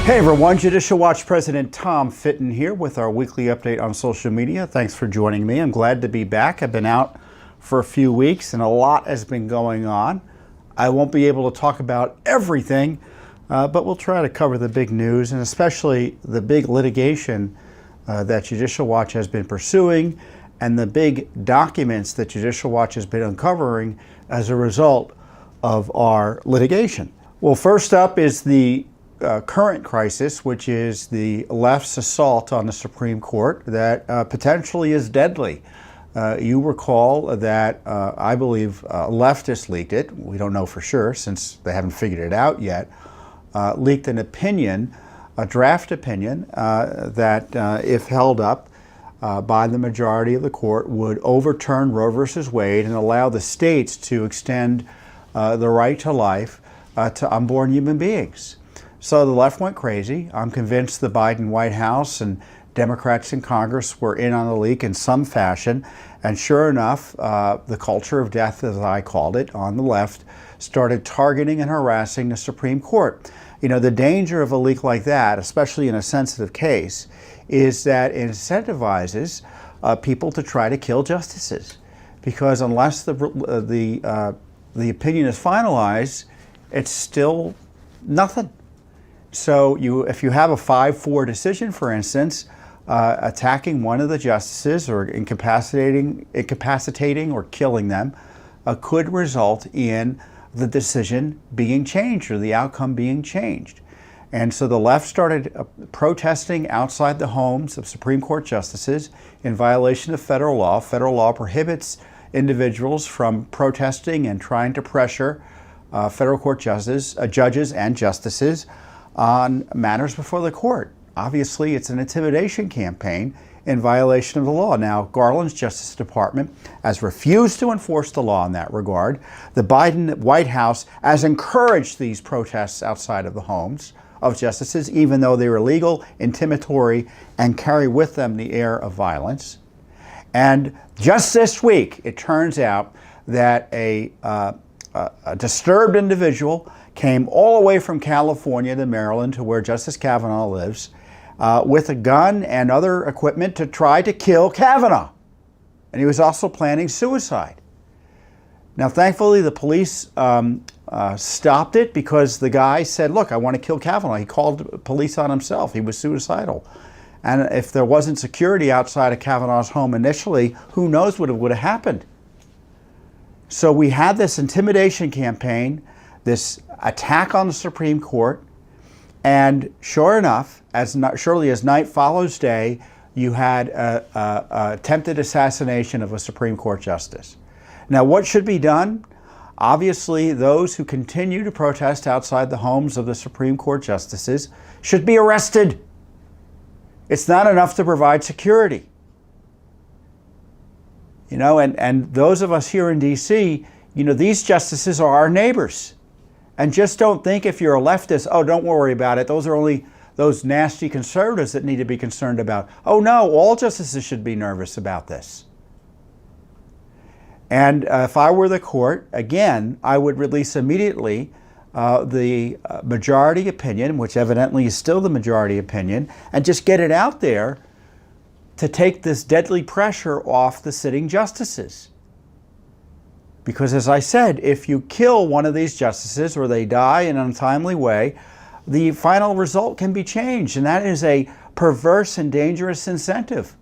Hey everyone, Judicial Watch President Tom Fitton here with our weekly update on social media. Thanks for joining me. I'm glad to be back. I've been out for a few weeks and a lot has been going on. I won't be able to talk about everything, but we'll try to cover the big news and especially the big litigation that Judicial Watch has been pursuing and the big documents that Judicial Watch has been uncovering as a result of our litigation. Well, first up is the current crisis, which is the left's assault on the Supreme Court that potentially is deadly. You recall that I believe leftists leaked it. We don't know for sure since they haven't figured it out yet. Leaked an opinion, a draft opinion that if held up by the majority of the court would overturn Roe versus Wade and allow the states to extend the right to life to unborn human beings. So the left went crazy. I'm convinced the Biden White House and Democrats in Congress were in on the leak in some fashion. And sure enough, the culture of death, as I called it, on the left, started targeting and harassing the Supreme Court. You know, the danger of a leak like that, especially in a sensitive case, is that it incentivizes people to try to kill justices. Because unless the opinion is finalized, it's still nothing. So if you have a 5-4 decision, for instance, attacking one of the justices or incapacitating or killing them could result in the decision being changed or the outcome being changed. And so the left started protesting outside the homes of Supreme Court justices in violation of federal law. Federal law prohibits individuals from protesting and trying to pressure federal court judges and justices on matters before the court. Obviously, it's an intimidation campaign in violation of the law. Now, Garland's Justice Department has refused to enforce the law in that regard. The Biden White House has encouraged these protests outside of the homes of justices, even though they are illegal, intimidatory, and carry with them the air of violence. And just this week, it turns out that a disturbed individual came all the way from California to Maryland to where Justice Kavanaugh lives with a gun and other equipment to try to kill Kavanaugh. And he was also planning suicide. Now, thankfully, the police stopped it because the guy said, look, I want to kill Kavanaugh. He called police on himself. He was suicidal. And if there wasn't security outside of Kavanaugh's home initially, who knows what would have happened. So we had this intimidation campaign, this attack on the Supreme Court, and sure enough, surely as night follows day, you had a attempted assassination of a Supreme Court justice. Now, what should be done? Obviously, those who continue to protest outside the homes of the Supreme Court justices should be arrested. It's not enough to provide security. You know, and those of us here in D.C., you know, these justices are our neighbors. And just don't think if you're a leftist, oh, don't worry about it. Those are only those nasty conservatives that need to be concerned about. Oh, no, all justices should be nervous about this. And if I were the court, again, I would release immediately the majority opinion, which evidently is still the majority opinion, and just get it out there to take this deadly pressure off the sitting justices. Because as I said, if you kill one of these justices or they die in an untimely way, the final result can be changed, and that is a perverse and dangerous incentive.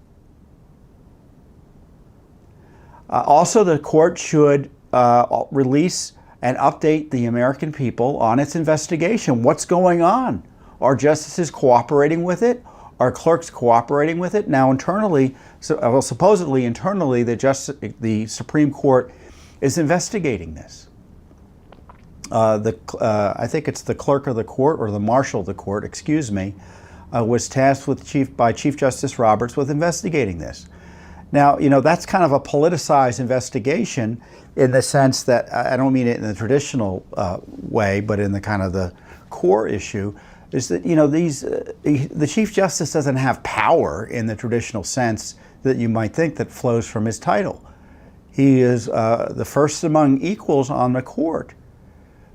Also, the court should release and update the American people on its investigation. What's going on? Are justices cooperating with it? Are clerks cooperating with it? Now, internally, supposedly internally, the Supreme Court is investigating this. I think it's the clerk of the court or the marshal of the court, excuse me, was tasked by Chief Justice Roberts with investigating this. Now, you know, that's kind of a politicized investigation in the sense that, I don't mean it in the traditional way, but in the kind of the core issue, is that, you know, the Chief Justice doesn't have power in the traditional sense that you might think that flows from his title. He is the first among equals on the court.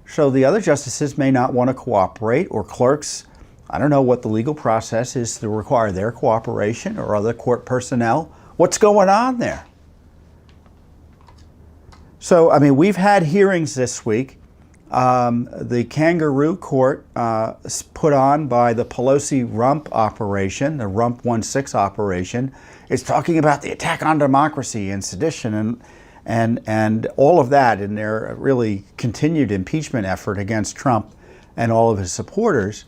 So the other justices may not want to cooperate, or clerks I don't know what the legal process is to require their cooperation or other court personnel. What's going on there? So, I mean, we've had hearings this week. The kangaroo court put on by the Pelosi rump operation, the rump 16 operation, is talking about the attack on democracy and sedition and all of that in their really continued impeachment effort against Trump and all of his supporters.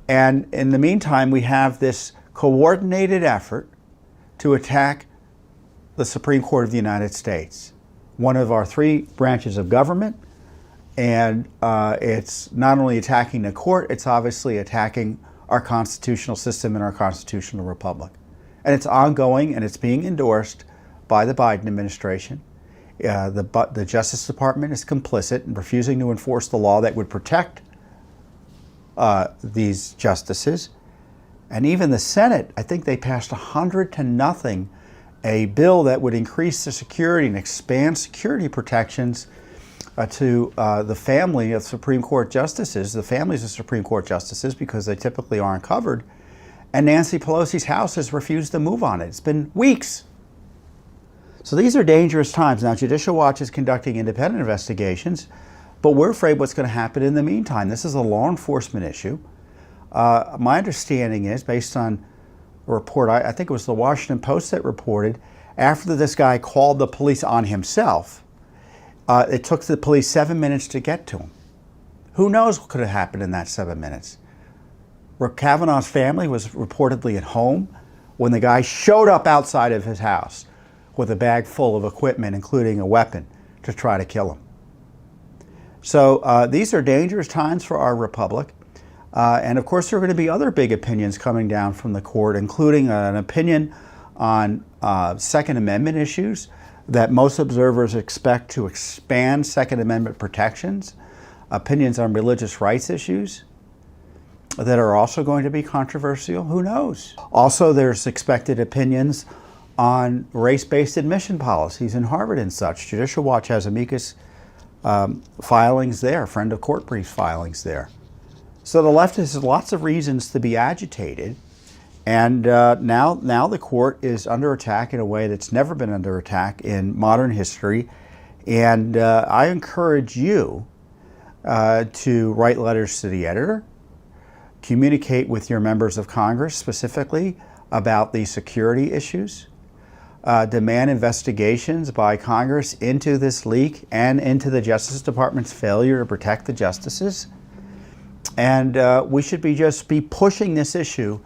And in the meantime, we have this coordinated effort to attack the Supreme Court of the United States, one of our three branches of government. And it's not only attacking the court, it's obviously attacking our constitutional system and our constitutional republic. And it's ongoing, and it's being endorsed by the Biden administration. The Justice Department is complicit in refusing to enforce the law that would protect these justices. And even the Senate, I think they passed 100-0, a bill that would increase the security and expand security protections to the family of Supreme Court justices, the families of Supreme Court justices, because they typically aren't covered. And Nancy Pelosi's House has refused to move on it. It's been weeks. So these are dangerous times. Now, Judicial Watch is conducting independent investigations, but we're afraid what's going to happen in the meantime. This is a law enforcement issue. My understanding is, based on a report, I think it was the Washington Post that reported, after this guy called the police on himself, it took the police 7 minutes to get to him. Who knows what could have happened in that 7 minutes? Kavanaugh's family was reportedly at home when the guy showed up outside of his house with a bag full of equipment, including a weapon, to try to kill him. So these are dangerous times for our republic. And of course, there are going to be other big opinions coming down from the court, including an opinion on Second Amendment issues that most observers expect to expand Second Amendment protections, opinions on religious rights issues that are also going to be controversial. Who knows? Also, there's expected opinions on race-based admission policies in Harvard and such. Judicial Watch has amicus filings there, friend of court brief filings there. So the left has lots of reasons to be agitated. And now the court is under attack in a way that's never been under attack in modern history. And I encourage you to write letters to the editor, communicate with your members of Congress specifically about the security issues, demand investigations by Congress into this leak and into the Justice Department's failure to protect the justices. And we should just be pushing this issue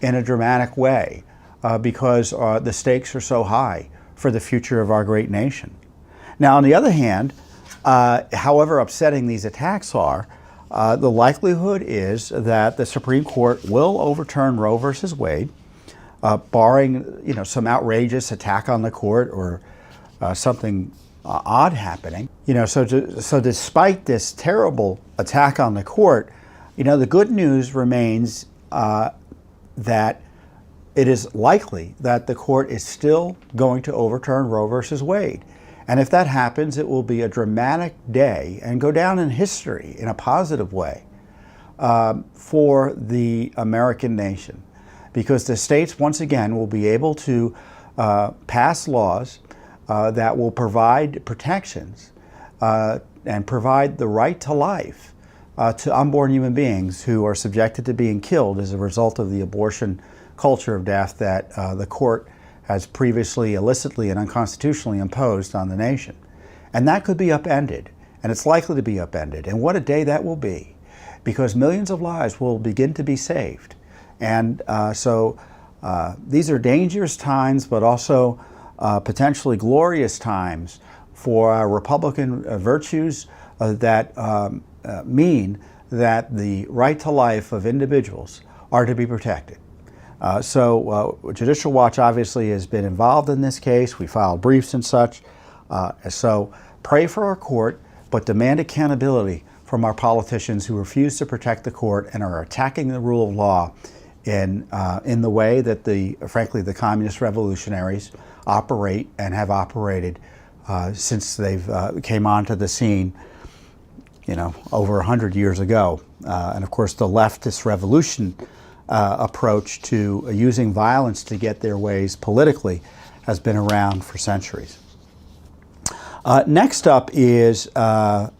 in a dramatic way because the stakes are so high for the future of our great nation. Now, on the other hand, however upsetting these attacks are, the likelihood is that the Supreme Court will overturn Roe versus Wade, barring some outrageous attack on the court or something odd happening. So despite this terrible attack on the court, the good news remains that it is likely that the court is still going to overturn Roe versus Wade. And if that happens, it will be a dramatic day and go down in history in a positive way for the American nation. Because the states, once again, will be able to pass laws that will provide protections and provide the right to life to unborn human beings who are subjected to being killed as a result of the abortion culture of death that the court has previously illicitly and unconstitutionally imposed on the nation. And that could be upended, and it's likely to be upended. And what a day that will be, because millions of lives will begin to be saved. And so these are dangerous times, but also potentially glorious times for our Republican virtues that mean that the right to life of individuals are to be protected. So Judicial Watch obviously has been involved in this case. We filed briefs and such. So pray for our court, but demand accountability from our politicians who refuse to protect the court and are attacking the rule of law in the way that frankly, the communist revolutionaries operate and have operated since they've came onto the scene over 100 years ago. And of course, the leftist revolution approach to using violence to get their ways politically has been around for centuries. Next up is I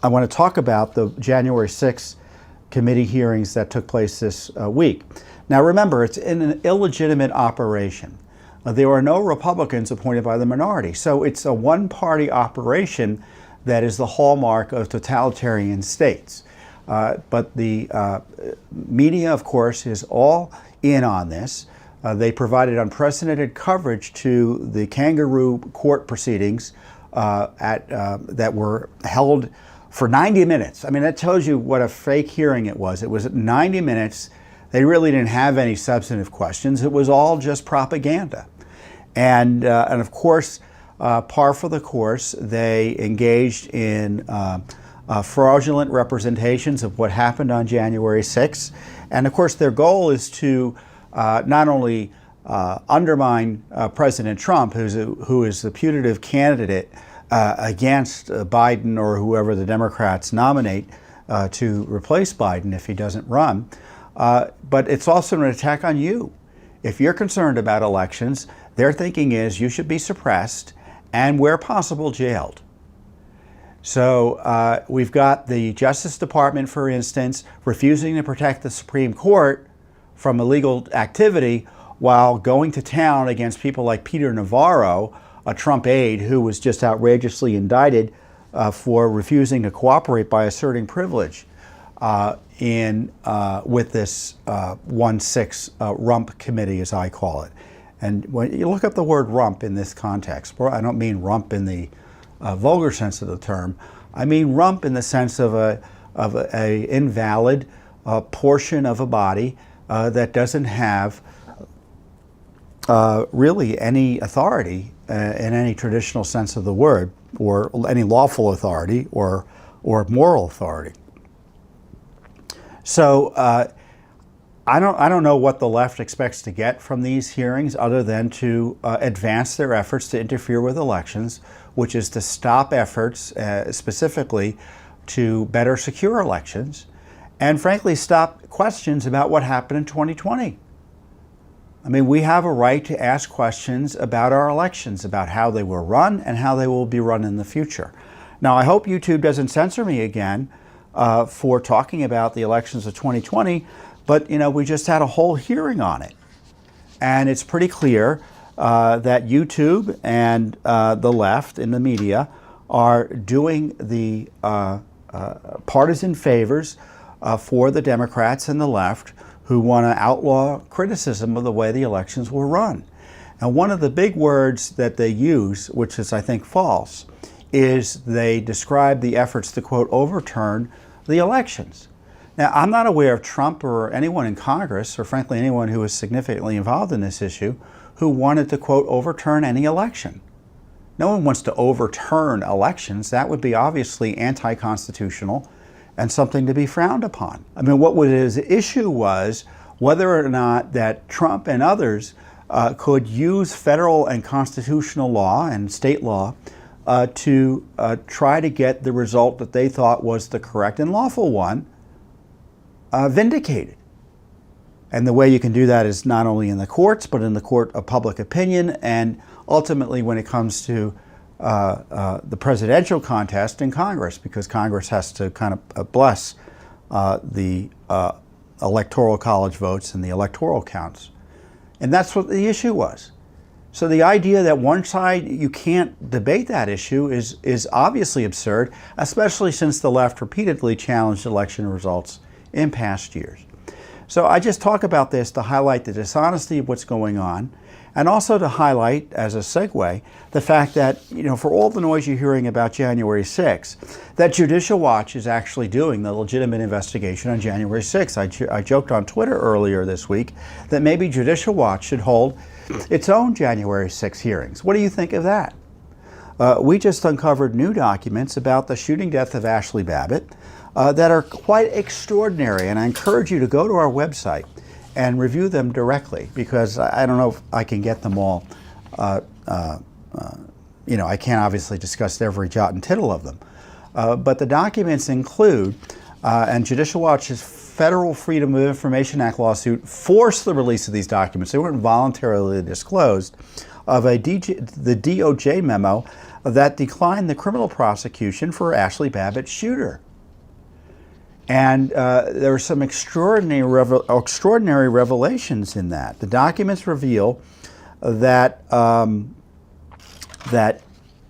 want to talk about the January 6th committee hearings that took place this week. Now remember, it's in an illegitimate operation. There are no Republicans appointed by the minority, so it's a one-party operation that is the hallmark of totalitarian states. But the media, of course, is all in on this. They provided unprecedented coverage to the kangaroo court proceedings that were held for 90 minutes. I mean, that tells you what a fake hearing it was. It was 90 minutes. They really didn't have any substantive questions. It was all just propaganda. And of course, par for the course, they engaged in fraudulent representations of what happened on January 6th. And of course, their goal is to not only undermine President Trump, who is the putative candidate against Biden or whoever the Democrats nominate to replace Biden if he doesn't run, but it's also an attack on you. If you're concerned about elections, their thinking is you should be suppressed and, where possible, jailed. So we've got the Justice Department, for instance, refusing to protect the Supreme Court from illegal activity while going to town against people like Peter Navarro, a Trump aide who was just outrageously indicted for refusing to cooperate by asserting privilege with this 1-6 rump committee, as I call it. And when you look up the word rump in this context, I don't mean rump in the vulgar sense of the term. I mean rump in the sense of a invalid portion of a body that doesn't have really any authority in any traditional sense of the word, or any lawful authority or moral authority. So I don't know what the left expects to get from these hearings other than to advance their efforts to interfere with elections, which is to stop efforts specifically to better secure elections, and frankly stop questions about what happened in 2020. I mean, we have a right to ask questions about our elections, about how they were run and how they will be run in the future. Now, I hope YouTube doesn't censor me again for talking about the elections of 2020, but we just had a whole hearing on it. And it's pretty clear that YouTube and the left in the media are doing the partisan favors for the Democrats and the left, who want to outlaw criticism of the way the elections were run. And one of the big words that they use, which is I think false, is they describe the efforts to, quote, overturn the elections. Now, I'm not aware of Trump or anyone in Congress, or frankly anyone who was significantly involved in this issue, who wanted to, quote, overturn any election. No one wants to overturn elections. That would be obviously anti-constitutional and something to be frowned upon. I mean, what his issue was whether or not that Trump and others could use federal and constitutional law and state law to try to get the result that they thought was the correct and lawful one vindicated. And the way you can do that is not only in the courts, but in the court of public opinion, and ultimately when it comes to the presidential contest in Congress, because Congress has to kind of bless the electoral college votes and the electoral counts. And that's what the issue was. So the idea that one side, you can't debate that issue is obviously absurd, especially since the left repeatedly challenged election results in past years. So I just talk about this to highlight the dishonesty of what's going on, and also to highlight, as a segue, the fact that, for all the noise you're hearing about January 6th, that Judicial Watch is actually doing the legitimate investigation on January 6th. I joked on Twitter earlier this week that maybe Judicial Watch should hold its own January 6th hearings. What do you think of that? We just uncovered new documents about the shooting death of Ashli Babbitt that are quite extraordinary, and I encourage you to go to our website and review them directly, because I don't know if I can get them all. I can't obviously discuss every jot and tittle of them. But the documents include, and Judicial Watch's Federal Freedom of Information Act lawsuit forced the release of these documents. They weren't voluntarily disclosed, of the DOJ memo that declined the criminal prosecution for Ashli Babbitt's shooter. And there were some extraordinary revelations in that. The documents reveal that that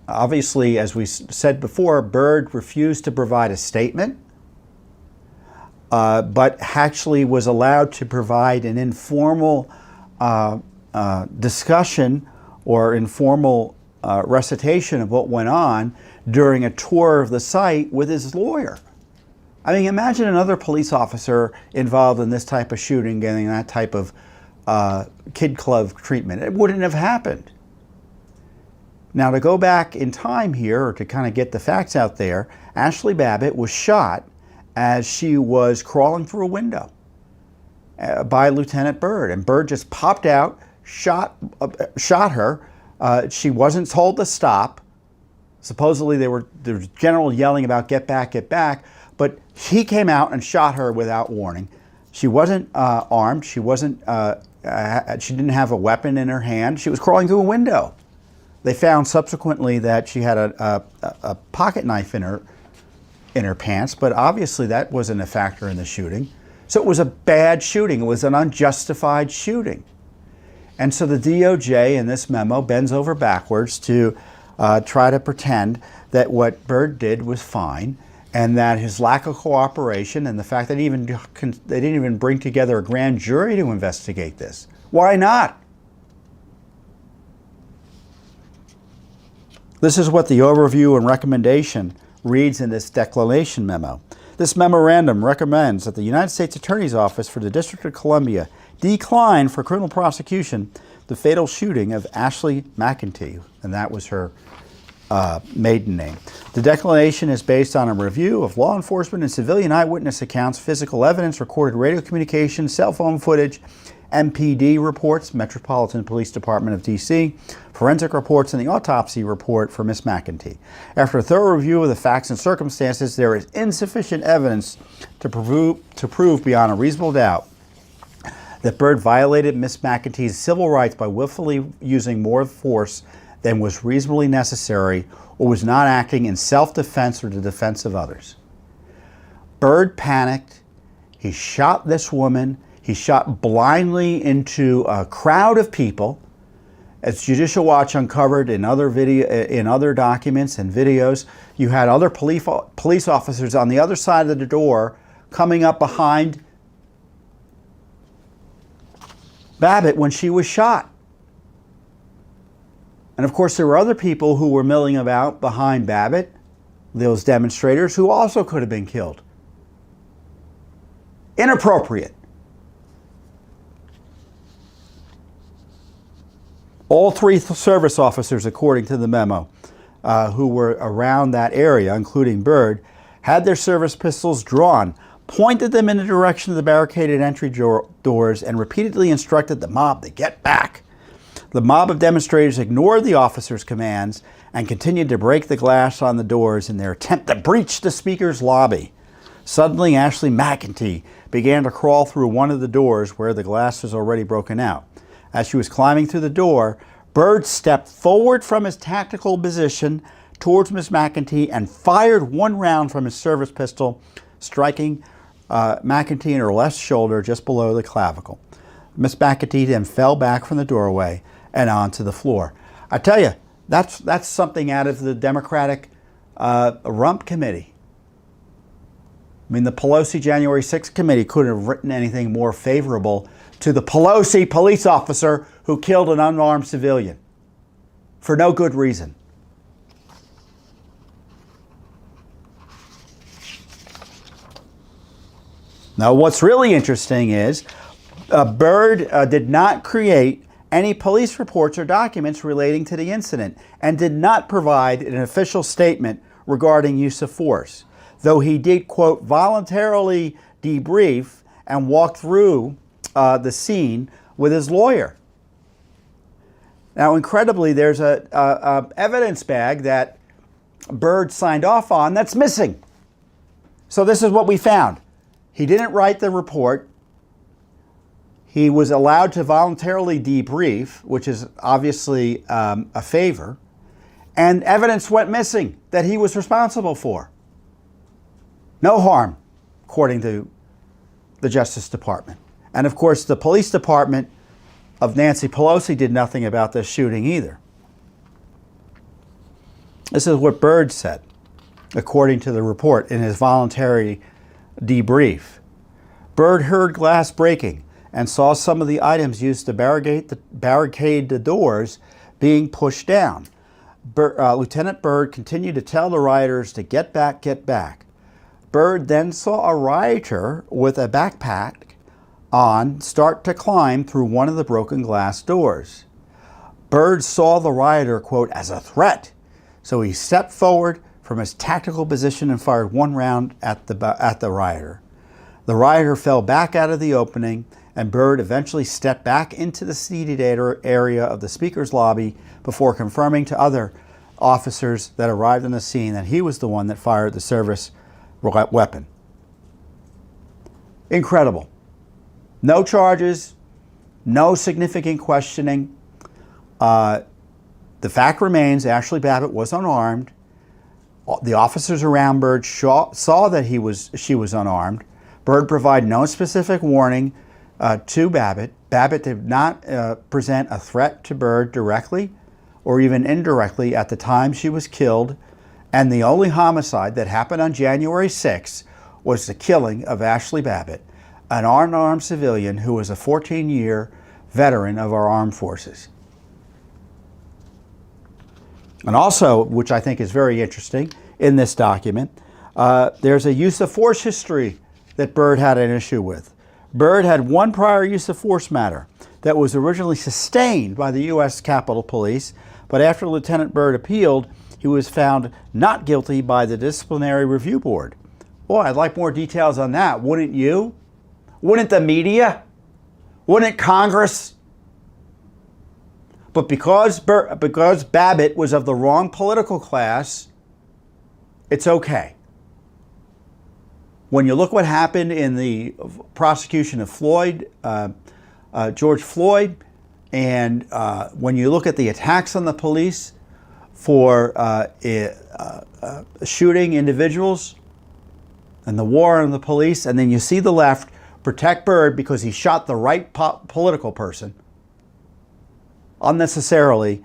obviously, as we said before, Byrd refused to provide a statement, but actually was allowed to provide an informal discussion or informal recitation of what went on during a tour of the site with his lawyer. I mean, imagine another police officer involved in this type of shooting getting that type of kid glove treatment. It wouldn't have happened. Now, to go back in time here, or to kind of get the facts out there, Ashli Babbitt was shot as she was crawling through a window by Lieutenant Byrd. And Byrd just popped out, shot her. She wasn't told to stop. Supposedly there was general yelling about get back, but he came out and shot her without warning. She wasn't armed. She wasn't. She didn't have a weapon in her hand. She was crawling through a window. They found subsequently that she had a pocket knife in her pants, but obviously that wasn't a factor in the shooting. So it was a bad shooting. It was an unjustified shooting. And so the DOJ in this memo bends over backwards to try to pretend that what Byrd did was fine, and that his lack of cooperation and the fact that they didn't even bring together a grand jury to investigate this. Why not? This is what the overview and recommendation reads in this declaration memo. This memorandum recommends that the United States Attorney's Office for the District of Columbia decline for criminal prosecution the fatal shooting of Ashli McEntee, and that was her maiden name. The declaration is based on a review of law enforcement and civilian eyewitness accounts, physical evidence, recorded radio communication, cell phone footage, MPD reports, Metropolitan Police Department of D.C., forensic reports, and the autopsy report for Miss McEntee. After a thorough review of the facts and circumstances, there is insufficient evidence to prove beyond a reasonable doubt that Byrd violated Miss McEntee's civil rights by willfully using more force than was reasonably necessary, or was not acting in self-defense or the defense of others. Byrd panicked. He shot this woman. He shot blindly into a crowd of people. As Judicial Watch uncovered in other documents and videos, you had other police officers on the other side of the door coming up behind Babbitt when she was shot. And of course, there were other people who were milling about behind Babbitt, those demonstrators, who also could have been killed. Inappropriate. All three service officers, according to the memo, who were around that area, including Byrd, had their service pistols drawn, pointed them in the direction of the barricaded entry doors, and repeatedly instructed the mob to get back. The mob of demonstrators ignored the officers' commands and continued to break the glass on the doors in their attempt to breach the speaker's lobby. Suddenly, Ashli McEntee began to crawl through one of the doors where the glass was already broken out. As she was climbing through the door, Byrd stepped forward from his tactical position towards Miss McEntee and fired one round from his service pistol, striking McEntee in her left shoulder just below the clavicle. Miss McEntee then fell back from the doorway and onto the floor. I tell you, that's something out of the Democratic rump committee. I mean, the Pelosi January 6th committee couldn't have written anything more favorable to the Pelosi police officer who killed an unarmed civilian for no good reason. Now, what's really interesting is Byrd did not create any police reports or documents relating to the incident and did not provide an official statement regarding use of force, though he did, quote, voluntarily debrief and walk through the scene with his lawyer. Now, incredibly, there's a evidence bag that Byrd signed off on that's missing. So this is what we found. He didn't write the report. He was allowed to voluntarily debrief, which is obviously a favor, and evidence went missing that he was responsible for. No harm, according to the Justice Department. And of course, the police department of Nancy Pelosi did nothing about this shooting either. This is what Byrd said, according to the report in his voluntary debrief. Byrd heard glass breaking and saw some of the items used to barricade the doors being pushed down. Lieutenant Byrd continued to tell the rioters to get back, get back. Byrd then saw a rioter with a backpack on start to climb through one of the broken glass doors. Byrd saw the rioter, quote, as a threat, so he stepped forward from his tactical position and fired one round at the rioter. The rioter fell back out of the opening, and Byrd eventually stepped back into the seated area of the speaker's lobby before confirming to other officers that arrived on the scene that he was the one that fired the service weapon. Incredible. No charges, no significant questioning. The fact remains Ashli Babbitt was unarmed. The officers around Byrd saw that she was unarmed. Byrd provided no specific warning to Babbitt. Babbitt did not present a threat to Byrd directly or even indirectly at the time she was killed. And the only homicide that happened on January 6th was the killing of Ashli Babbitt, an unarmed civilian who was a 14-year veteran of our armed forces. And also, which I think is very interesting in this document, there's a use of force history that Byrd had an issue with. Byrd had one prior use of force matter that was originally sustained by the U.S. Capitol Police, but after Lieutenant Byrd appealed, he was found not guilty by the Disciplinary Review Board. Boy, I'd like more details on that. Wouldn't you? Wouldn't the media? Wouldn't Congress? But because Babbitt was of the wrong political class, it's okay. When you look what happened in the prosecution of George Floyd, and when you look at the attacks on the police for shooting individuals and the war on the police, and then you see the left protect Byrd because he shot the right political person unnecessarily,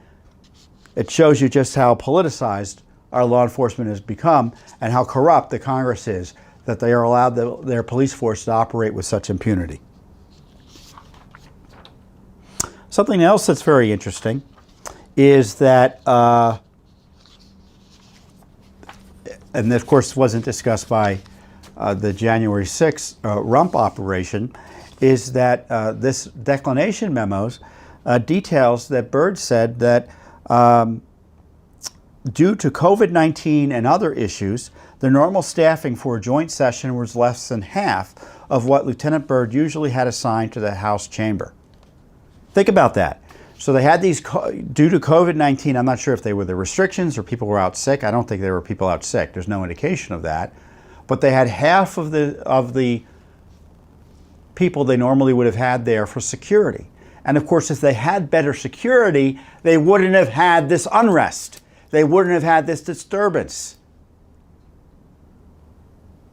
it shows you just how politicized our law enforcement has become and how corrupt the Congress is, that they are allowed their police force to operate with such impunity. Something else that's very interesting is that, and of course wasn't discussed by the January 6th rump operation, is that this declination memos details that Byrd said that due to COVID-19 and other issues, the normal staffing for a joint session was less than half of what Lieutenant Byrd usually had assigned to the House chamber. Think about that. So they had these, due to COVID-19, I'm not sure if they were the restrictions or people were out sick. I don't think there were people out sick. There's no indication of that. But they had half of the people they normally would have had there for security. And of course, if they had better security, they wouldn't have had this unrest. They wouldn't have had this disturbance.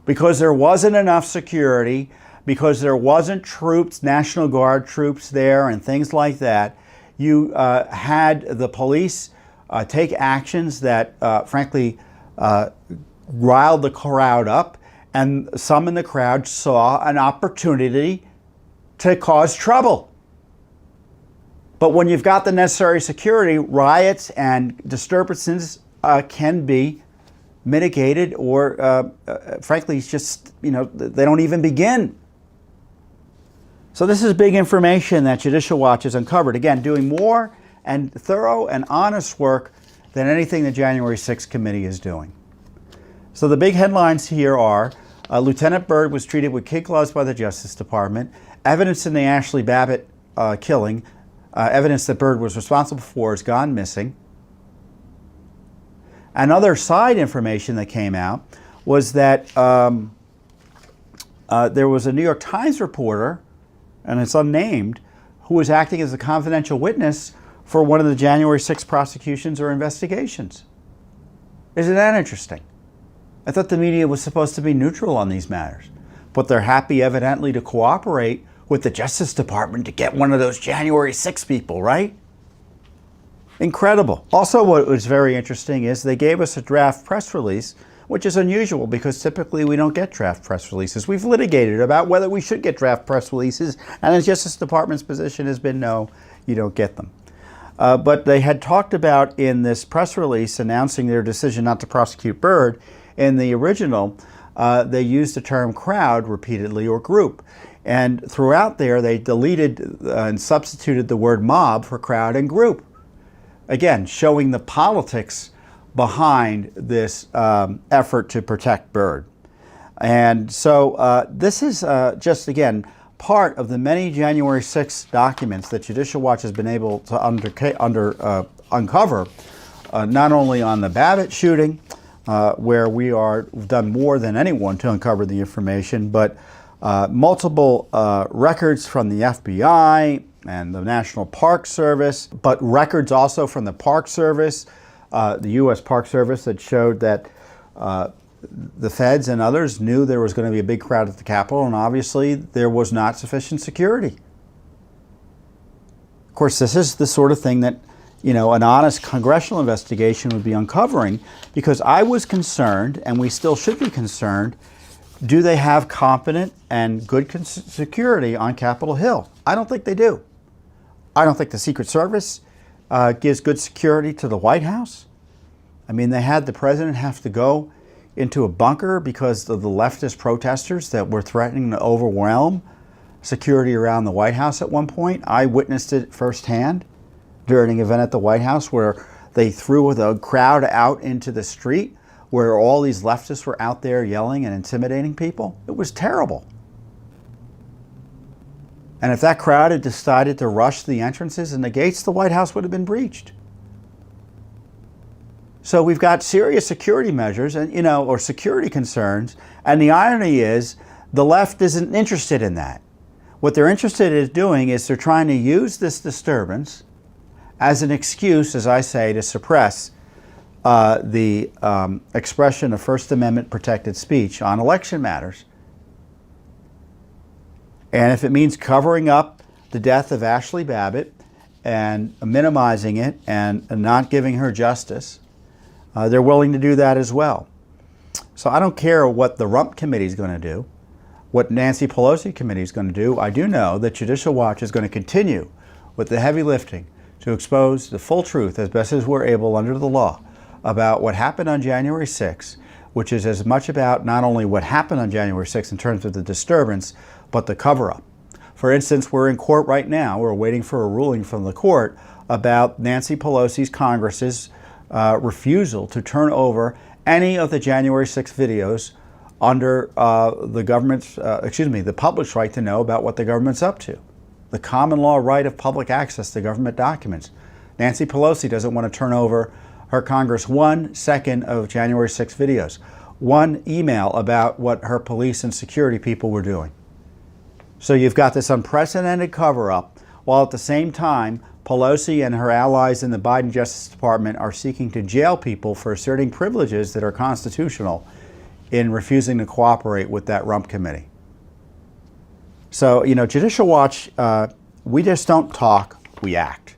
Because there wasn't enough security, because there wasn't troops, National Guard troops there and things like that, you had the police take actions that, frankly, riled the crowd up, and some in the crowd saw an opportunity to cause trouble. But when you've got the necessary security, riots and disturbances can be mitigated, or frankly, it's just, they don't even begin. So this is big information that Judicial Watch has uncovered. Again, doing more and thorough and honest work than anything the January 6th committee is doing. So the big headlines here are, Lieutenant Byrd was treated with kid gloves by the Justice Department. Evidence in the Ashli Babbitt killing, evidence that Byrd was responsible for, has gone missing. Another side information that came out was that there was a New York Times reporter, and it's unnamed, who was acting as a confidential witness for one of the January 6th prosecutions or investigations. Isn't that interesting? I thought the media was supposed to be neutral on these matters, but they're happy evidently to cooperate with the Justice Department to get one of those January 6th people, right? Incredible. Also, what was very interesting is they gave us a draft press release, which is unusual because typically we don't get draft press releases. We've litigated about whether we should get draft press releases, and the Justice Department's position has been no, you don't get them. But they had talked about in this press release announcing their decision not to prosecute Byrd. In the original, they used the term crowd repeatedly or group. And throughout there, they deleted and substituted the word mob for crowd and group. Again, showing the politics behind this effort to protect Byrd. And so this is just, again, part of the many January 6 documents that Judicial Watch has been able to uncover, not only on the Babbitt shooting, where we've done more than anyone to uncover the information, but multiple records from the FBI and the National Park Service, but records also from the Park Service, the U.S. Park Service, that showed that the feds and others knew there was going to be a big crowd at the Capitol, and obviously there was not sufficient security. Of course, this is the sort of thing that, you know, an honest congressional investigation would be uncovering, because I was concerned, and we still should be concerned, do they have competent and good security on Capitol Hill? I don't think they do. I don't think the Secret Service gives good security to the White House. I mean, they had the president have to go into a bunker because of the leftist protesters that were threatening to overwhelm security around the White House at one point. I witnessed it firsthand during an event at the White House where they threw the crowd out into the street where all these leftists were out there yelling and intimidating people. It was terrible. And if that crowd had decided to rush the entrances and the gates, the White House would have been breached. So we've got serious security measures and, or security concerns. And the irony is the left isn't interested in that. What they're interested in doing is they're trying to use this disturbance as an excuse, as I say, to suppress the expression of First Amendment protected speech on election matters. And if it means covering up the death of Ashli Babbitt and minimizing it and not giving her justice, they're willing to do that as well. So I don't care what the Rump Committee is going to do, what Nancy Pelosi Committee is going to do. I do know that Judicial Watch is going to continue with the heavy lifting to expose the full truth as best as we're able under the law about what happened on January 6th, which is as much about not only what happened on January 6th in terms of the disturbance, but the cover-up. For instance, we're in court right now. We're waiting for a ruling from the court about Nancy Pelosi's Congress's refusal to turn over any of the January 6th videos under the government's, the public's right to know about what the government's up to. The common law right of public access to government documents. Nancy Pelosi doesn't want to turn over her Congress 1 second of January 6th videos, one email about what her police and security people were doing. So you've got this unprecedented cover-up, while at the same time, Pelosi and her allies in the Biden Justice Department are seeking to jail people for asserting privileges that are constitutional in refusing to cooperate with that Rump Committee. So, Judicial Watch, we just don't talk, we act.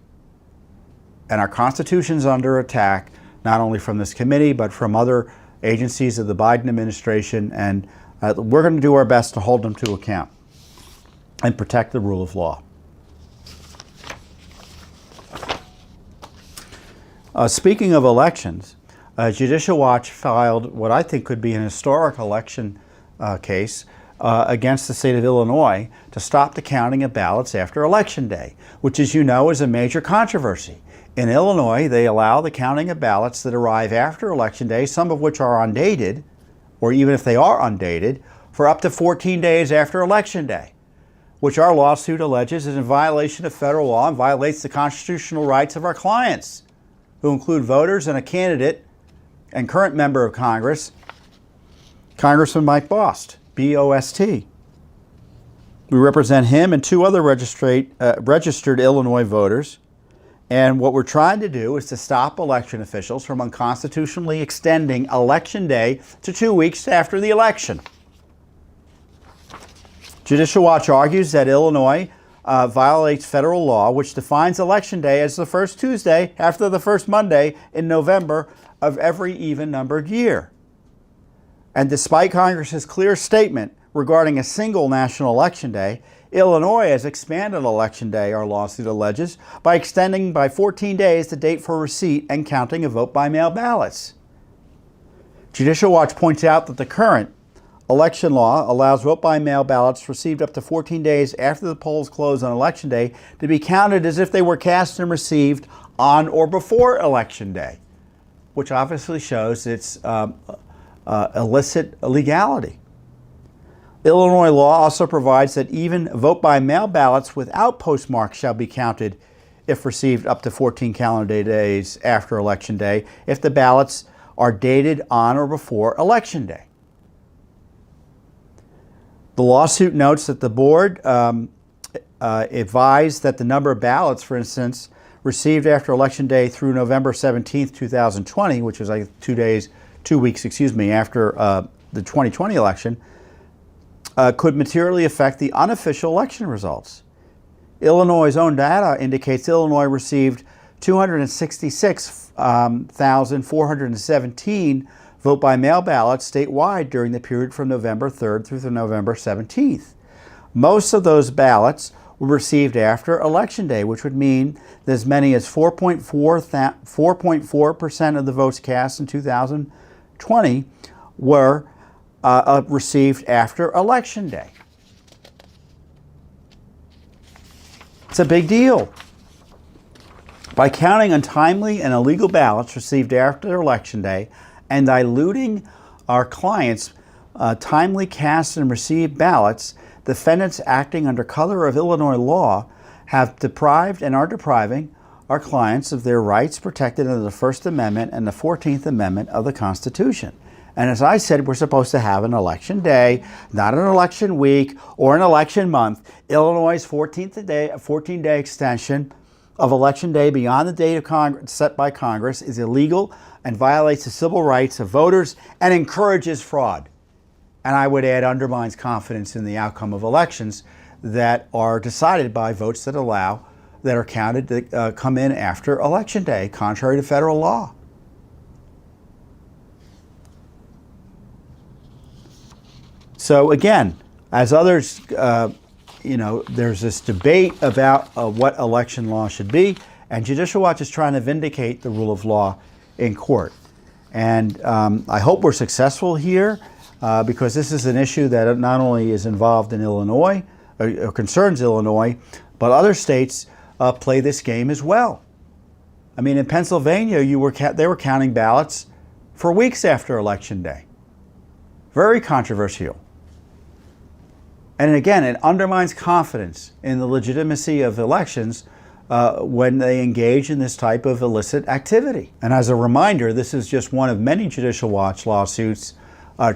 And our Constitution's under attack, not only from this committee, but from other agencies of the Biden administration, and we're going to do our best to hold them to account and protect the rule of law. Speaking of elections, Judicial Watch filed what I think could be an historic election case against the state of Illinois to stop the counting of ballots after Election Day, which, as you know, is a major controversy. In Illinois, they allow the counting of ballots that arrive after Election Day, some of which are undated, or even if they are undated, for up to 14 days after Election Day, which our lawsuit alleges is in violation of federal law and violates the constitutional rights of our clients, who include voters and a candidate and current member of Congress, Congressman Mike Bost, B-O-S-T. We represent him and two other registered Illinois voters. And what we're trying to do is to stop election officials from unconstitutionally extending Election Day to 2 weeks after the election. Judicial Watch argues that Illinois violates federal law, which defines Election Day as the first Tuesday after the first Monday in November of every even-numbered year. And despite Congress's clear statement regarding a single national election day, Illinois has expanded Election Day, our lawsuit alleges, by extending by 14 days the date for receipt and counting of vote-by-mail ballots. Judicial Watch points out that the current election law allows vote-by-mail ballots received up to 14 days after the polls close on Election Day to be counted as if they were cast and received on or before Election Day, which obviously shows its illicit legality. Illinois law also provides that even vote-by-mail ballots without postmarks shall be counted if received up to 14 calendar days after Election Day if the ballots are dated on or before Election Day. The lawsuit notes that the board advised that the number of ballots, for instance, received after Election Day through November 17th, 2020, which was like 2 weeks after the 2020 election, could materially affect the unofficial election results. Illinois' own data indicates Illinois received 266,417 vote-by-mail ballots statewide during the period from November 3rd through to November 17th. Most of those ballots were received after Election Day, which would mean that as many as 4.4% of the votes cast in 2020 were received after Election Day. It's a big deal. By counting untimely and illegal ballots received after Election Day and diluting our clients' timely cast and received ballots, defendants acting under color of Illinois law have deprived and are depriving our clients of their rights protected under the First Amendment and the 14th Amendment of the Constitution. And as I said, we're supposed to have an election day, not an election week or an election month. Illinois' 14-day extension of Election Day beyond the date of set by Congress is illegal and violates the civil rights of voters and encourages fraud. And I would add, undermines confidence in the outcome of elections that are decided by votes that are counted that come in after Election Day, contrary to federal law. So again, as others, there's this debate about what election law should be, and Judicial Watch is trying to vindicate the rule of law in court. And I hope we're successful here because this is an issue that not only is involved in Illinois, or concerns Illinois, but other states play this game as well. I mean, in Pennsylvania, they were counting ballots for weeks after Election Day. Very controversial. And again, it undermines confidence in the legitimacy of elections when they engage in this type of illicit activity. And as a reminder, this is just one of many Judicial Watch lawsuits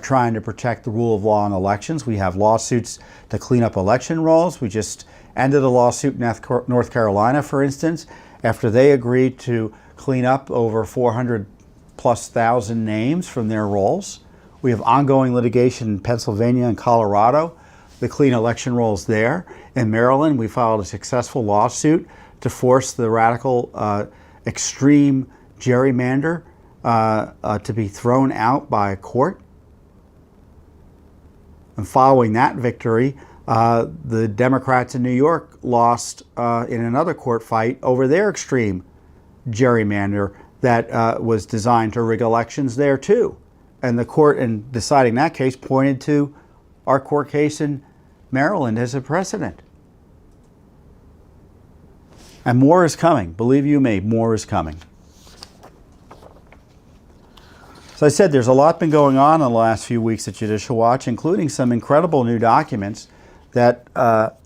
trying to protect the rule of law in elections. We have lawsuits to clean up election rolls. We just ended a lawsuit in North Carolina, for instance, after they agreed to clean up over 400,000+ names from their rolls. We have ongoing litigation in Pennsylvania and Colorado to clean election rolls there. In Maryland, we filed a successful lawsuit to force the radical extreme gerrymander to be thrown out by a court. And following that victory, the Democrats in New York lost in another court fight over their extreme gerrymander that was designed to rig elections there too. And the court, in deciding that case, pointed to our court case in Maryland as a precedent. And more is coming. Believe you me, more is coming. So I said there's a lot been going on in the last few weeks at Judicial Watch, including some incredible new documents that,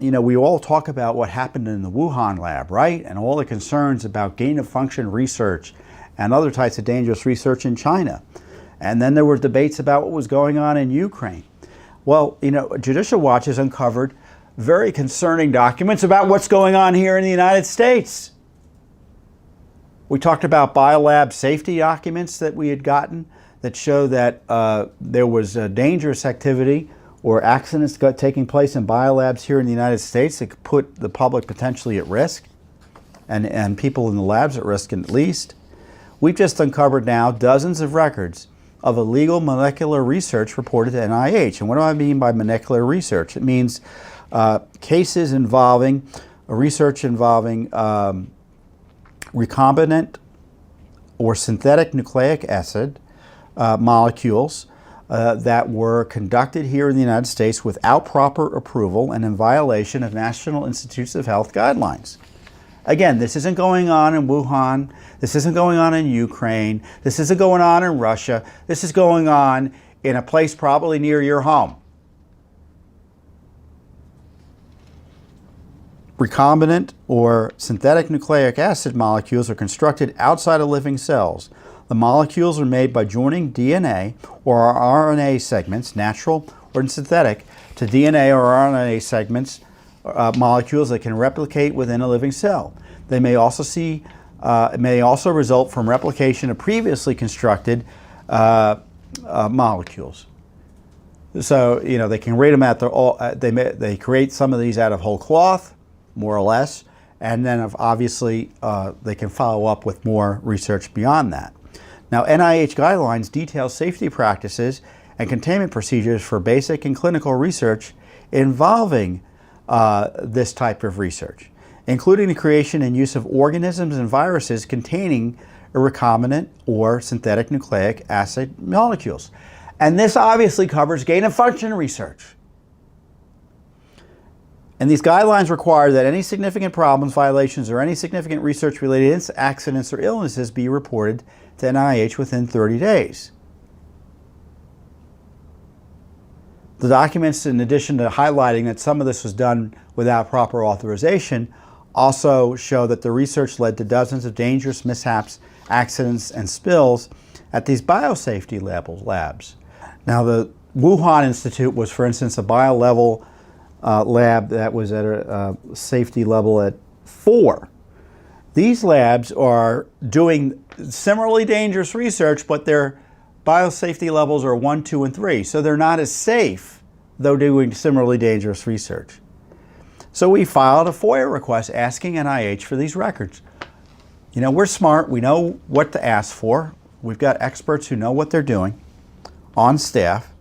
we all talk about what happened in the Wuhan lab, right? And all the concerns about gain-of-function research and other types of dangerous research in China. And then there were debates about what was going on in Ukraine. Well, Judicial Watch has uncovered very concerning documents about what's going on here in the United States. We talked about biolab safety documents that we had gotten that show that there was dangerous activity or accidents taking place in biolabs here in the United States that could put the public potentially at risk and people in the labs at risk at least. We've just uncovered now dozens of records of illegal molecular research reported to NIH. And what do I mean by molecular research? It means cases involving, research involving recombinant or synthetic nucleic acid molecules that were conducted here in the United States without proper approval and in violation of National Institutes of Health guidelines. Again, this isn't going on in Wuhan. This isn't going on in Ukraine. This isn't going on in Russia. This is going on in a place probably near your home. Recombinant or synthetic nucleic acid molecules are constructed outside of living cells. The molecules are made by joining DNA or RNA segments, natural or synthetic, to DNA or RNA segments, molecules that can replicate within a living cell. They may also result from replication of previously constructed molecules. So they can rate them at they create some of these out of whole cloth, more or less, and then obviously they can follow up with more research beyond that. Now, NIH guidelines detail safety practices and containment procedures for basic and clinical research involving this type of research, including the creation and use of organisms and viruses containing recombinant or synthetic nucleic acid molecules. And this obviously covers gain of function research. And these guidelines require that any significant problems, violations, or any significant research-related accidents or illnesses be reported to NIH within 30 days. The documents, in addition to highlighting that some of this was done without proper authorization, also show that the research led to dozens of dangerous mishaps, accidents, and spills at these biosafety labs. Now, the Wuhan Institute was, for instance, a bio-level lab that was at a safety level at 4. These labs are doing similarly dangerous research, but their biosafety levels are 1, 2, and 3. So they're not as safe, though doing similarly dangerous research. So we filed a FOIA request asking NIH for these records. We're smart. We know what to ask for. We've got experts who know what they're doing on staff.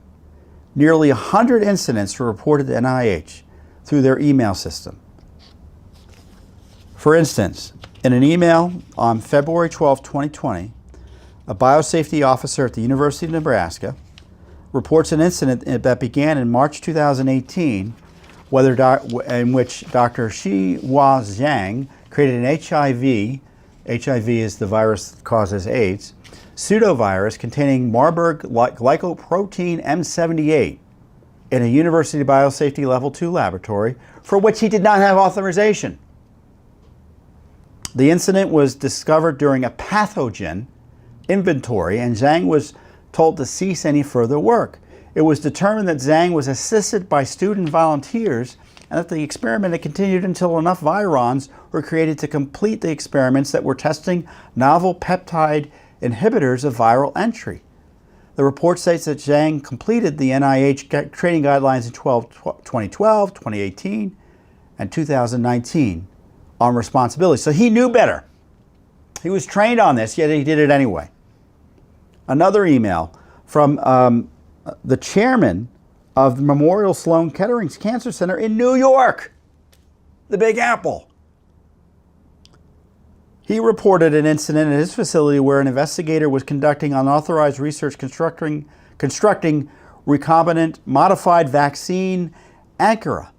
Nearly 100 incidents were reported to NIH through their email system. For instance, in an email on February 12, 2020, a biosafety officer at the University of Nebraska reports an incident that began in March 2018 in which Dr. Shihua Zhang created an HIV is the virus that causes AIDS, pseudovirus containing Marburg glycoprotein M78 in a University Biosafety Level 2 laboratory for which he did not have authorization. The incident was discovered during a pathogen inventory, and Zhang was told to cease any further work. It was determined that Zhang was assisted by student volunteers and that the experiment had continued until enough virons were created to complete the experiments that were testing novel peptide inhibitors of viral entry. The report states that Zhang completed the NIH training guidelines in 2012, 2018, and 2019 on responsibility. So he knew better. He was trained on this, yet he did it anyway. Another email from the chairman of the Memorial Sloan Kettering Cancer Center in New York, the Big Apple. He reported an incident at his facility where an investigator was conducting unauthorized research constructing recombinant modified vaccine Ankara,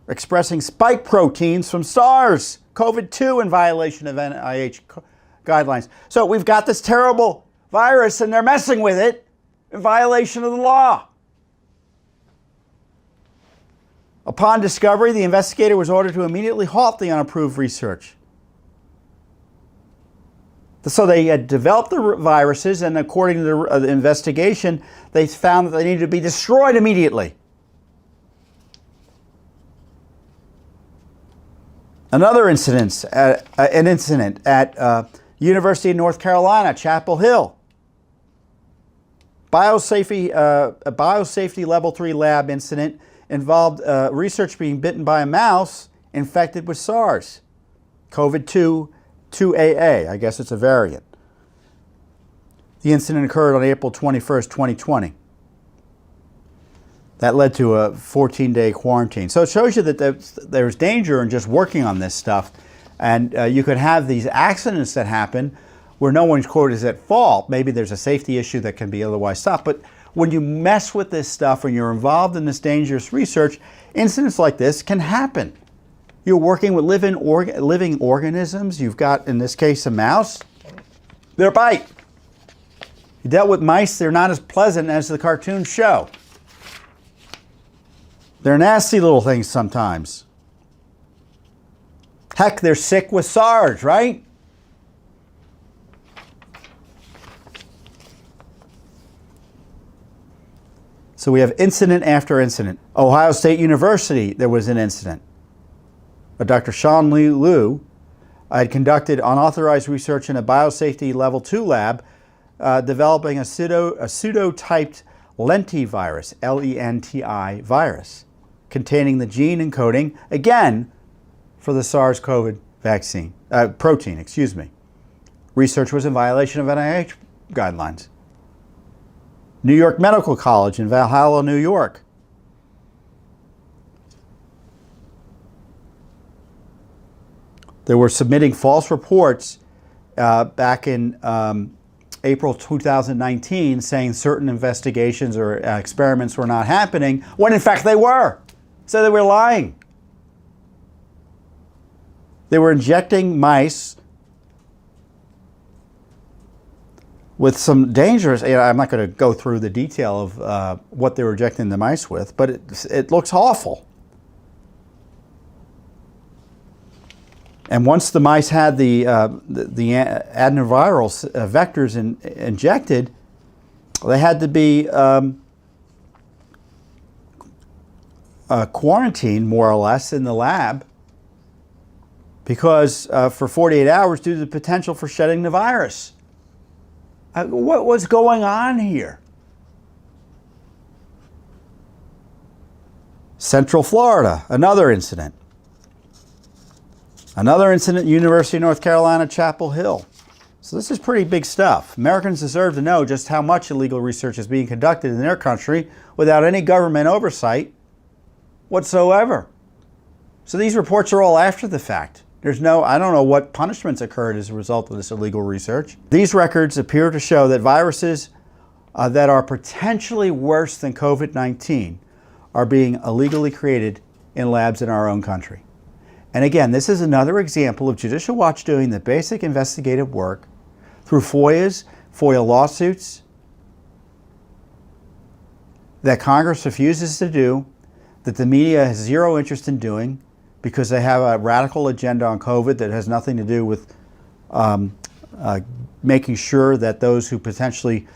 expressing spike proteins from SARS-CoV-2 in violation of NIH guidelines. So we've got this terrible virus and they're messing with it in violation of the law. Upon discovery, the investigator was ordered to immediately halt the unapproved research. So they had developed the viruses, and according to the investigation, they found that they needed to be destroyed immediately. Another incident at University of North Carolina, Chapel Hill. A biosafety level 3 lab incident involved research being bitten by a mouse infected with SARS, COVID-2-2AA. I guess it's a variant. The incident occurred on April 21st, 2020. That led to a 14-day quarantine. So it shows you that there's danger in just working on this stuff. And you could have these accidents that happen where no one's quote is at fault. Maybe there's a safety issue that can be otherwise stopped. But when you mess with this stuff, when you're involved in this dangerous research, incidents like this can happen. You're working with living organisms. You've got, in this case, a mouse. They'll bite. You dealt with mice. They're not as pleasant as the cartoons show. They're nasty little things sometimes. Heck, they're sick with SARS, right? So we have incident after incident. Ohio State University, there was an incident. Dr. Sean Liu had conducted unauthorized research in a biosafety level 2 lab developing a pseudo-typed lentivirus, L-E-N-T-I virus, containing the gene encoding, again, for the SARS-CoV protein. Research was in violation of NIH guidelines. New York Medical College in Valhalla, New York. They were submitting false reports back in April 2019 saying certain investigations or experiments were not happening, when in fact they were. So they were lying. They were injecting mice with some dangerous, I'm not going to go through the detail of what they were injecting the mice with, but it looks awful. And once the mice had the adenoviral vectors injected, they had to be quarantined, more or less, in the lab because for 48 hours due to the potential for shedding the virus. What was going on here? Central Florida, another incident. Another incident, University of North Carolina, Chapel Hill. So this is pretty big stuff. Americans deserve to know just how much illegal research is being conducted in their country without any government oversight whatsoever. So these reports are all after the fact. I don't know what punishments occurred as a result of this illegal research. These records appear to show that viruses that are potentially worse than COVID-19 are being illegally created in labs in our own country. And again, this is another example of Judicial Watch doing the basic investigative work through FOIA lawsuits that Congress refuses to do, that the media has zero interest in doing, because they have a radical agenda on COVID that has nothing to do with making sure that those who potentially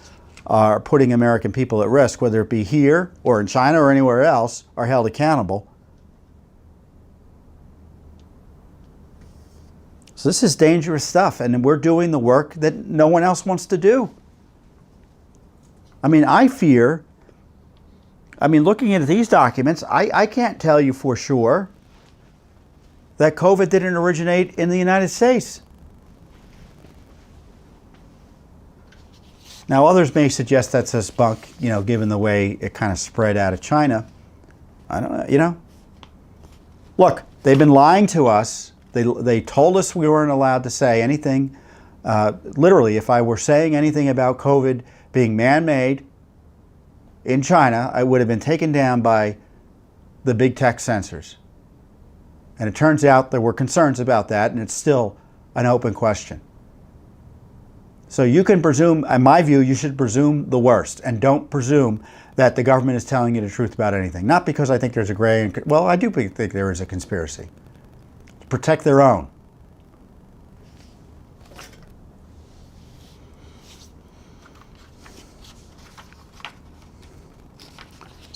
are putting American people at risk, whether it be here or in China or anywhere else, are held accountable. So this is dangerous stuff, and we're doing the work that no one else wants to do. I mean, looking at these documents, I can't tell you for sure that COVID didn't originate in the United States. Now, others may suggest that's a spunk, given the way it kind of spread out of China. I don't know, Look, they've been lying to us. They told us we weren't allowed to say anything. Literally, if I were saying anything about COVID being man-made in China, I would have been taken down by the big tech censors. And it turns out there were concerns about that, and it's still an open question. So you can presume, in my view, you should presume the worst, and don't presume that the government is telling you the truth about anything. Not because I think there's a gray, well, I do think there is a conspiracy to protect their own.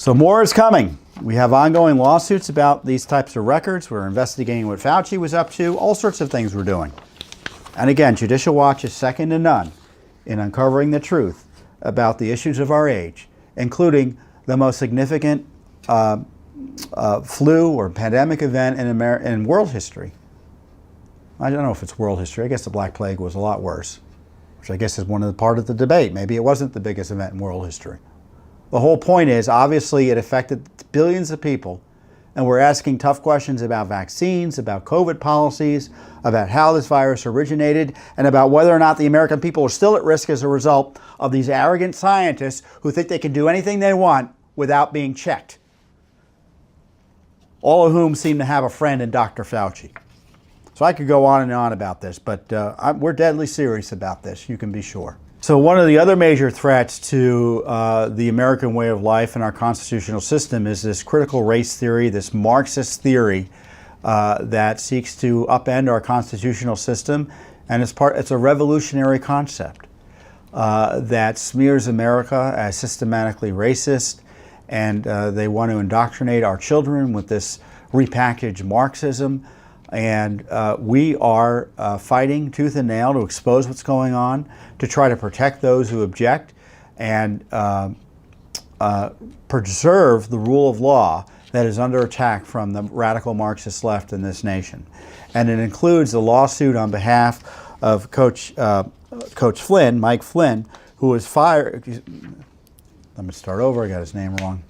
So more is coming. We have ongoing lawsuits about these types of records. We're investigating what Fauci was up to, all sorts of things we're doing. And again, Judicial Watch is second to none in uncovering the truth about the issues of our age, including the most significant flu or pandemic event in world history. I don't know if it's world history. I guess the Black Plague was a lot worse, which I guess is one of the part of the debate. Maybe it wasn't the biggest event in world history. The whole point is, obviously, it affected billions of people, and we're asking tough questions about vaccines, about COVID policies, about how this virus originated, and about whether or not the American people are still at risk as a result of these arrogant scientists who think they can do anything they want without being checked. All of whom seem to have a friend in Dr. Fauci. So I could go on and on about this, but we're deadly serious about this, you can be sure. So one of the other major threats to the American way of life and our constitutional system is this critical race theory, this Marxist theory that seeks to upend our constitutional system, and it's a revolutionary concept that smears America as systematically racist, and they want to indoctrinate our children with this repackaged Marxism. And we are fighting tooth and nail to expose what's going on, to try to protect those who object, and preserve the rule of law that is under attack from the radical Marxist left in this nation. And it includes a lawsuit on behalf of Coach Flynn, Mike Flynn, who was fired. Let me start over, I got his name wrong.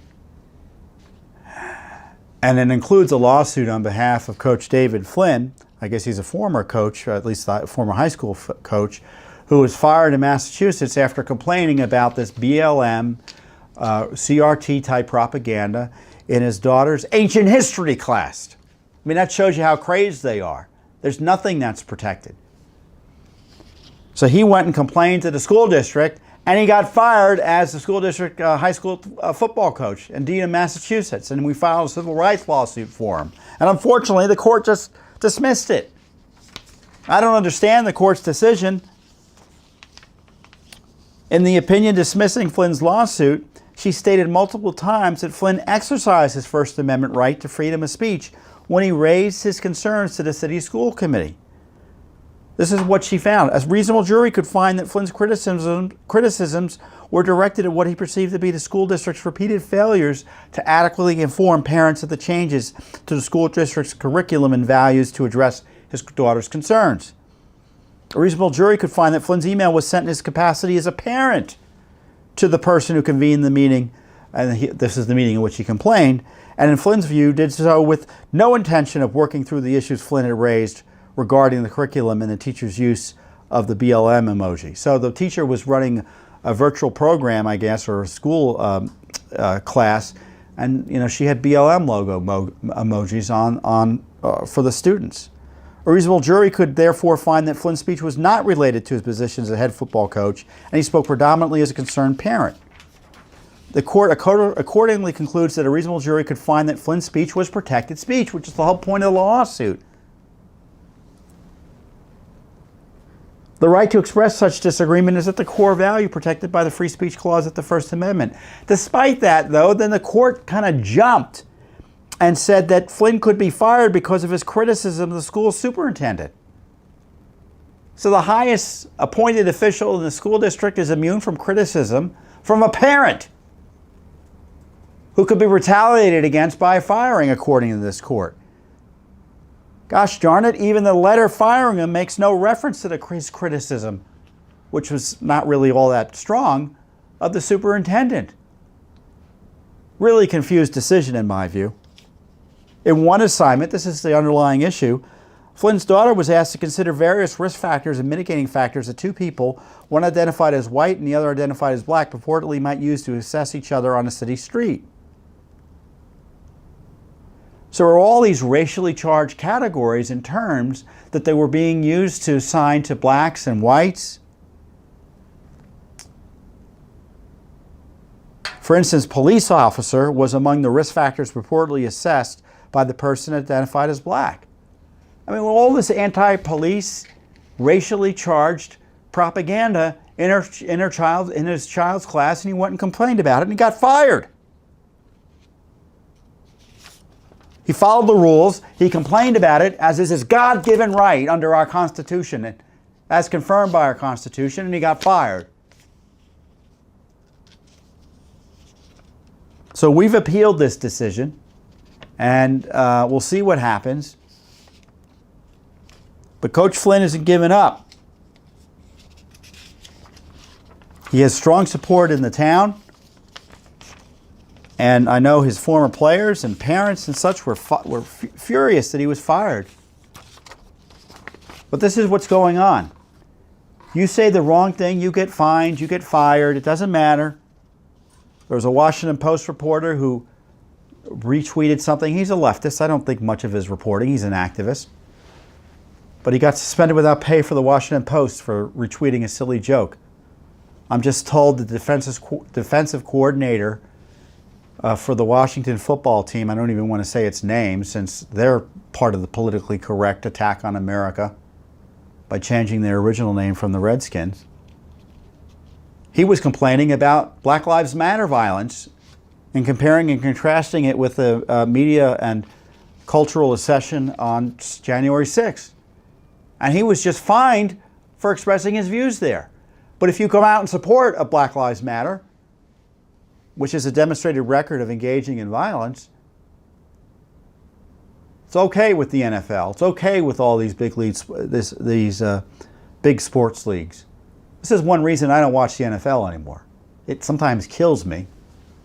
And it includes a lawsuit on behalf of Coach David Flynn. I guess he's a former coach, or at least a former high school coach, who was fired in Massachusetts after complaining about this BLM, CRT type propaganda in his daughter's ancient history class. I mean, that shows you how crazed they are. There's nothing that's protected. So he went and complained to the school district, and he got fired as the school district high school football coach in Dean, Massachusetts. And we filed a civil rights lawsuit for him. And unfortunately, the court just dismissed it. I don't understand the court's decision. In the opinion dismissing Flynn's lawsuit, she stated multiple times that Flynn exercised his First Amendment right to freedom of speech when he raised his concerns to the city school committee. This is what she found. A reasonable jury could find that Flynn's criticisms were directed at what he perceived to be the school district's repeated failures to adequately inform parents of the changes to the school district's curriculum and values to address his daughter's concerns. A reasonable jury could find that Flynn's email was sent in his capacity as a parent to the person who convened the meeting, and this is the meeting in which he complained, and in Flynn's view did so with no intention of working through the issues Flynn had raised regarding the curriculum and the teacher's use of the BLM emoji. So the teacher was running a virtual program, I guess, or a school class, and she had BLM logo emojis on for the students. A reasonable jury could therefore find that Flynn's speech was not related to his position as a head football coach, and he spoke predominantly as a concerned parent. The court accordingly concludes that a reasonable jury could find that Flynn's speech was protected speech, which is the whole point of the lawsuit. The right to express such disagreement is at the core value protected by the Free Speech Clause of the First Amendment. Despite that, though, then the court kind of jumped and said that Flynn could be fired because of his criticism of the school superintendent. So the highest appointed official in the school district is immune from criticism from a parent who could be retaliated against by firing, according to this court. Gosh darn it, even the letter firing him makes no reference to his criticism, which was not really all that strong, of the superintendent. Really confused decision in my view. In one assignment, this is the underlying issue, Flynn's daughter was asked to consider various risk factors and mitigating factors that two people, one identified as white and the other identified as black, purportedly might use to assess each other on a city street. So are all these racially charged categories and terms that they were being used to assign to blacks and whites? For instance, police officer was among the risk factors reportedly assessed by the person identified as black. I mean, all this anti-police, racially charged propaganda in his child's class, and he went and complained about it, and he got fired. He followed the rules. He complained about it, as is his God-given right under our Constitution, as confirmed by our Constitution, and he got fired. So we've appealed this decision, and we'll see what happens. But Coach Flynn isn't giving up. He has strong support in the town, and I know his former players and parents and such were furious that he was fired. But this is what's going on. You say the wrong thing, you get fined, you get fired, it doesn't matter. There was a Washington Post reporter who retweeted something. He's a leftist. I don't think much of his reporting. He's an activist. But he got suspended without pay for the Washington Post for retweeting a silly joke. I'm just told the defensive coordinator for the Washington football team, I don't even want to say its name since they're part of the politically correct attack on America by changing their original name from the Redskins. He was complaining about Black Lives Matter violence and comparing and contrasting it with the media and cultural accession on January 6th. And he was just fined for expressing his views there. But if you come out and support a Black Lives Matter, which is a demonstrated record of engaging in violence, it's okay with the NFL. It's okay with all these big leagues, these big sports leagues. This is one reason I don't watch the NFL anymore. It sometimes kills me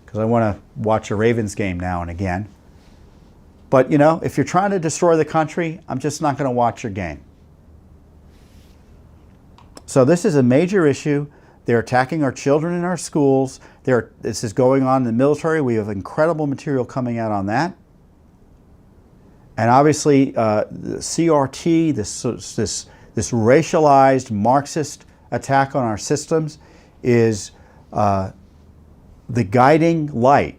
because I want to watch a Ravens game now and again. But, you know, if you're trying to destroy the country, I'm just not going to watch your game. So this is a major issue. They're attacking our children in our schools. This is going on in the military. We have incredible material coming out on that. And obviously, the CRT, this racialized Marxist attack on our systems is the guiding light,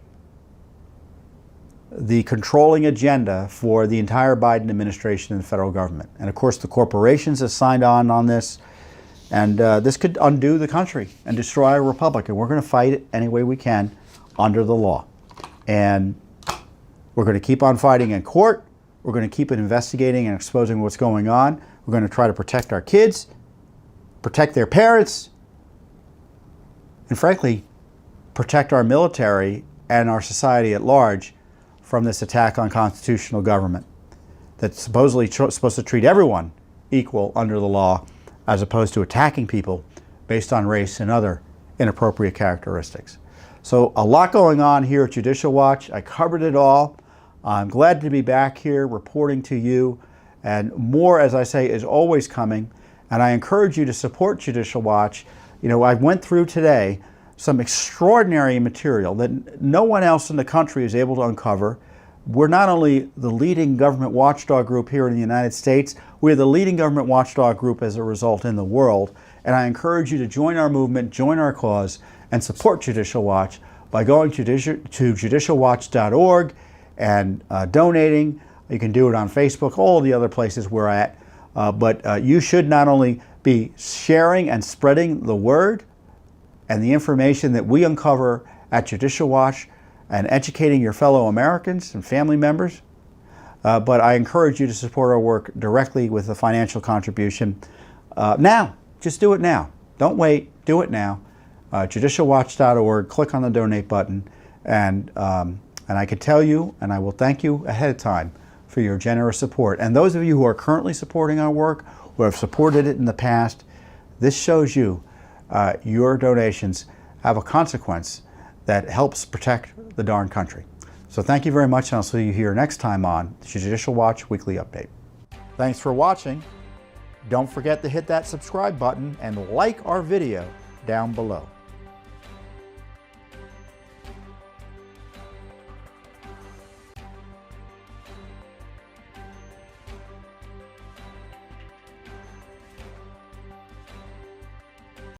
the controlling agenda for the entire Biden administration and the federal government. And of course, the corporations have signed on this, and this could undo the country and destroy our republic. And we're going to fight it any way we can under the law. And we're going to keep on fighting in court. We're going to keep investigating and exposing what's going on. We're going to try to protect our kids, protect their parents, and frankly, protect our military and our society at large from this attack on constitutional government that's supposedly supposed to treat everyone equal under the law, as opposed to attacking people based on race and other inappropriate characteristics. So a lot going on here at Judicial Watch. I covered it all. I'm glad to be back here reporting to you, and more, as I say, is always coming. And I encourage you to support Judicial Watch. You know, I went through today some extraordinary material that no one else in the country is able to uncover. We're not only the leading government watchdog group here in the United States, we're the leading government watchdog group as a result in the world. And I encourage you to join our movement, join our cause, and support Judicial Watch by going to judicialwatch.org and donating. You can do it on Facebook, all the other places we're at. But you should not only be sharing and spreading the word and the information that we uncover at Judicial Watch and educating your fellow Americans and family members, but I encourage you to support our work directly with a financial contribution. Now, just do it now. Don't wait, do it now. Judicialwatch.org, click on the donate button, and I can tell you, and I will thank you ahead of time for your generous support. And those of you who are currently supporting our work, who have supported it in the past, this shows you your donations have a consequence that helps protect the darn country. So thank you very much, and I'll see you here next time on the Judicial Watch Weekly Update. Thanks for watching. Don't forget to hit that subscribe button and like our video down below.